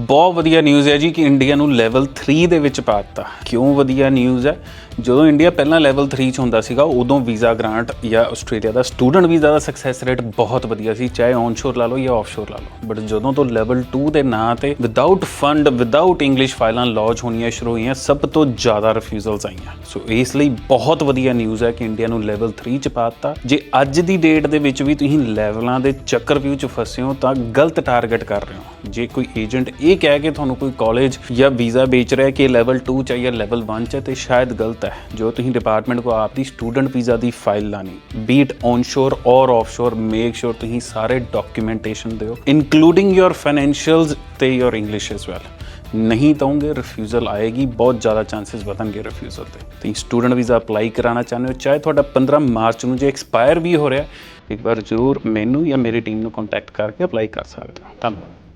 ਬਹੁਤ ਵਧੀਆ ਨਿਊਜ਼ ਹੈ ਜੀ ਕਿ ਇੰਡੀਆ ਨੂੰ ਲੈਵਲ 3 ਦੇ ਵਿੱਚ ਪਾ ਦਿੱਤਾ। ਕਿਉਂ ਵਧੀਆ ਨਿਊਜ਼ ਹੈ? ਜਦੋਂ ਇੰਡੀਆ ਪਹਿਲਾਂ ਲੈਵਲ 3 'ਚ ਹੁੰਦਾ ਸੀਗਾ ਉਦੋਂ ਵੀਜ਼ਾ ਗ੍ਰਾਂਟ ਜਾਂ ਆਸਟ੍ਰੇਲੀਆ ਦਾ ਸਟੂਡੈਂਟ ਵੀਜ਼ਾ ਦਾ ਸਕਸੈਸ ਰੇਟ ਬਹੁਤ ਵਧੀਆ ਸੀ, ਚਾਹੇ ਔਨਸ਼ੋਰ ਲਾ ਲਓ ਜਾਂ ਆਫਸ਼ੋਰ ਲਾ ਲਓ। ਬਟ ਜਦੋਂ ਤੋਂ ਲੈਵਲ 2 ਦੇ ਨਾਂ ਤੇ ਵਿਦਆਊਟ ਫੰਡ ਵਿਦਆਊਟ ਇੰਗਲਿਸ਼ ਫਾਈਲਾਂ ਲੌਂਚ ਹੋਣੀਆਂ ਸ਼ੁਰੂ ਹੋਈਆਂ, ਸਭ ਤੋਂ ਜ਼ਿਆਦਾ ਰਿਫਿਊਜ਼ਲਸ ਆਈਆਂ। ਸੋ ਇਸ ਲਈ ਬਹੁਤ ਵਧੀਆ ਨਿਊਜ਼ ਹੈ ਕਿ ਇੰਡੀਆ ਨੂੰ ਲੈਵਲ 3 'ਚ ਪਾ ਦਿੱਤਾ। ਜੇ ਅੱਜ ਦੀ ਡੇਟ ਦੇ ਵਿੱਚ ਵੀ ਤੁਸੀਂ ਲੈਵਲਾਂ ਦੇ ਚੱਕਰਵਿਊਹ 'ਚ ਫਸੇ ਹੋ ਤਾਂ ਗਲਤ ਟਾਰਗੇਟ ਕਰ ਰਹੇ ਹੋ। ਜੇ ਕੋਈ ਏਜੰਟ ਇਹ ਕਹਿ ਕੇ ਤੁਹਾਨੂੰ ਕੋਈ ਕਾਲਜ ਜਾਂ ਵੀਜ਼ਾ ਵੇਚ ਰਿਹਾ ਕਿ ਲੈਵਲ 2 'ਚ ਹੈ ਜਾਂ ਲੈਵਲ 1 'ਚ ਹੈ, ਤੇ ਸ਼ਾਇਦ ਗਲਤ ਹੈ। ਜੋ ਤੁਸੀਂ ਡਿਪਾਰਟਮੈਂਟ ਕੋ ਆਪਦੀ ਸਟੂਡੈਂਟ ਵੀਜ਼ਾ ਦੀ ਫਾਈਲ ਲਾਣੀ, ਬੀਟ ਔਨਸ਼ੋਰ ਔਰ ਆਫਸ਼ੋਰ, ਮੇਕ ਸ਼ੋਰ ਤੁਸੀਂ ਸਾਰੇ ਡਾਕੂਮੈਂਟੇਸ਼ਨ ਦਿਓ, ਇਨਕਲੂਡਿੰਗ ਯੋਰ ਫਾਈਨੈਂਸ਼ੀਅਲਸ ਤੇ ਯੋਰ ਇੰਗਲਿਸ਼ ਐਜ਼ ਵੈਲ। ਨਹੀਂ ਦਊਂਗੇ ਰਿਫਿਊਜ਼ਲ ਆਏਗੀ, ਬਹੁਤ ਜ਼ਿਆਦਾ ਚਾਂਸਸ ਵਧਣਗੇ ਰਿਫਿਊਜ਼ਲ ਦੇ। ਤੁਸੀਂ ਸਟੂਡੈਂਟ ਵੀਜ਼ਾ ਅਪਲਾਈ ਕਰਾਉਣਾ ਚਾਹੁੰਦੇ ਹੋ, ਚਾਹੇ ਤੁਹਾਡਾ 15 ਮਾਰਚ ਨੂੰ ਜੇ ਐਕਸਪਾਇਰ ਵੀ ਹੋ ਰਿਹਾ, ਇੱਕ ਵਾਰ ਜ਼ਰੂਰ ਮੈਨੂੰ ਜਾਂ ਮੇਰੀ ਟੀਮ ਨੂੰ ਕੰਟੈਕਟ ਕਰਕੇ ਅਪਲਾਈ ਕਰ ਸਕਦੇ ਹੋ। ਧੰਨਵਾਦ।